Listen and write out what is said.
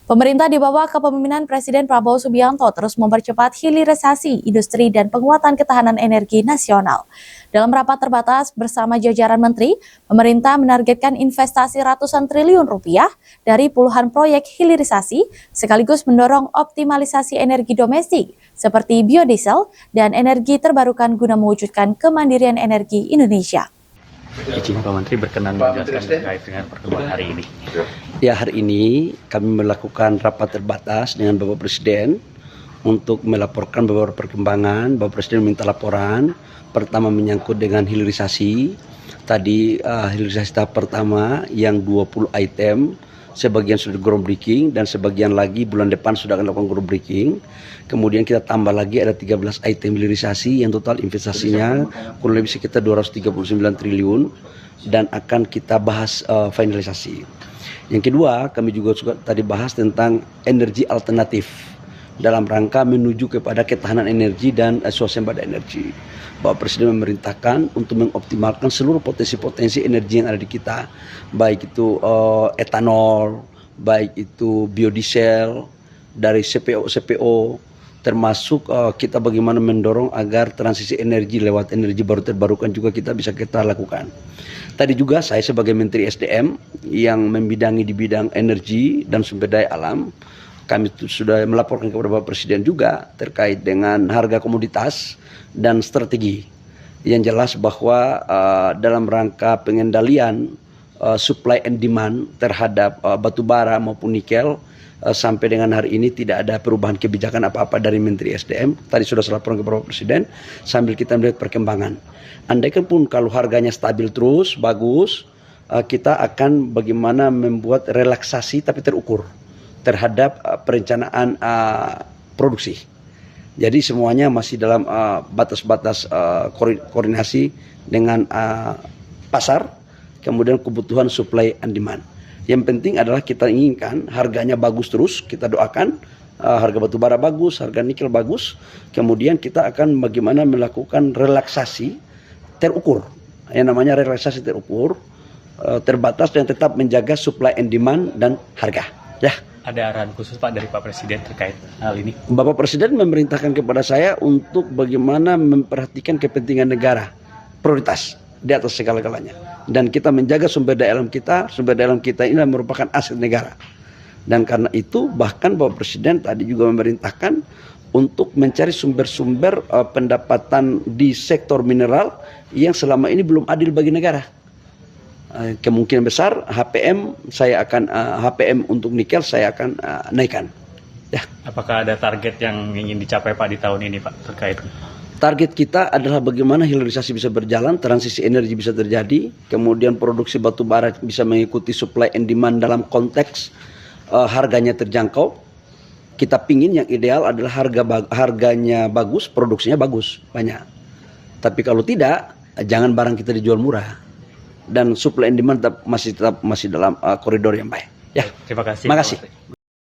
Pemerintah di bawah kepemimpinan Presiden Prabowo Subianto terus mempercepat hilirisasi industri dan penguatan ketahanan energi nasional. Dalam rapat terbatas bersama jajaran menteri, pemerintah menargetkan investasi ratusan triliun rupiah dari puluhan proyek hilirisasi, sekaligus mendorong optimalisasi energi domestik seperti biodiesel dan energi terbarukan guna mewujudkan kemandirian energi Indonesia. Izin Pak Menteri berkenan menjelaskan terkait dengan pertemuan hari ini. Ya, hari ini kami melakukan rapat terbatas dengan Bapak Presiden untuk melaporkan beberapa perkembangan. Bapak Presiden minta laporan. Pertama menyangkut dengan hilirisasi. Tadi hilirisasi tahap pertama yang 20 item, sebagian sudah groundbreaking dan sebagian lagi bulan depan sudah akan lakukan groundbreaking. Kemudian kita tambah lagi ada 13 item hilirisasi yang total investasinya kurang lebih sekitar 239 triliun dan akan kita bahas finalisasi. Yang kedua, kami juga tadi bahas tentang energi alternatif dalam rangka menuju kepada ketahanan energi dan swasembada energi. Bapak Presiden memerintahkan untuk mengoptimalkan seluruh potensi-potensi energi yang ada di kita, baik itu etanol, baik itu biodiesel, dari CPO, termasuk kita bagaimana mendorong agar transisi energi lewat energi baru terbarukan juga kita lakukan. Tadi juga saya sebagai Menteri SDM yang membidangi di bidang energi dan sumber daya alam, kami sudah melaporkan kepada Bapak Presiden juga terkait dengan harga komoditas dan strategi. Yang jelas bahwa dalam rangka pengendalian supply and demand terhadap batu bara maupun nikel, sampai dengan hari ini tidak ada perubahan kebijakan apa-apa dari Menteri SDM. Tadi sudah saya laporkan kepada Bapak Presiden sambil kita melihat perkembangan. Andaikan pun kalau harganya stabil terus, bagus, kita akan bagaimana membuat relaksasi tapi terukur terhadap perencanaan produksi. Jadi semuanya masih dalam batas-batas koordinasi dengan pasar, kemudian kebutuhan supply and demand. Yang penting adalah kita inginkan harganya bagus terus, kita doakan harga batu bara bagus, harga nikel bagus. Kemudian kita akan bagaimana melakukan relaksasi terukur. Yang namanya relaksasi terukur, terbatas dan tetap menjaga supply and demand dan harga. Ya. Ada arahan khusus Pak dari Pak Presiden terkait hal ini? Bapak Presiden memerintahkan kepada saya untuk bagaimana memperhatikan kepentingan negara, prioritas di atas segala-galanya. Dan kita menjaga sumber daya alam kita ini merupakan aset negara. Dan karena itu bahkan Bapak Presiden tadi juga memerintahkan untuk mencari sumber-sumber pendapatan di sektor mineral yang selama ini belum adil bagi negara. Kemungkinan besar HPM untuk nikel saya akan naikkan. Ya. Apakah ada target yang ingin dicapai Pak di tahun ini Pak terkait? Target kita adalah bagaimana hilirisasi bisa berjalan, transisi energi bisa terjadi, kemudian produksi batu bara bisa mengikuti supply and demand dalam konteks harganya terjangkau. Kita pingin yang ideal adalah harganya bagus, produksinya bagus, banyak. Tapi kalau tidak, jangan barang kita dijual murah. Dan supply and demand masih dalam koridor yang baik. Ya, terima kasih. Terima kasih.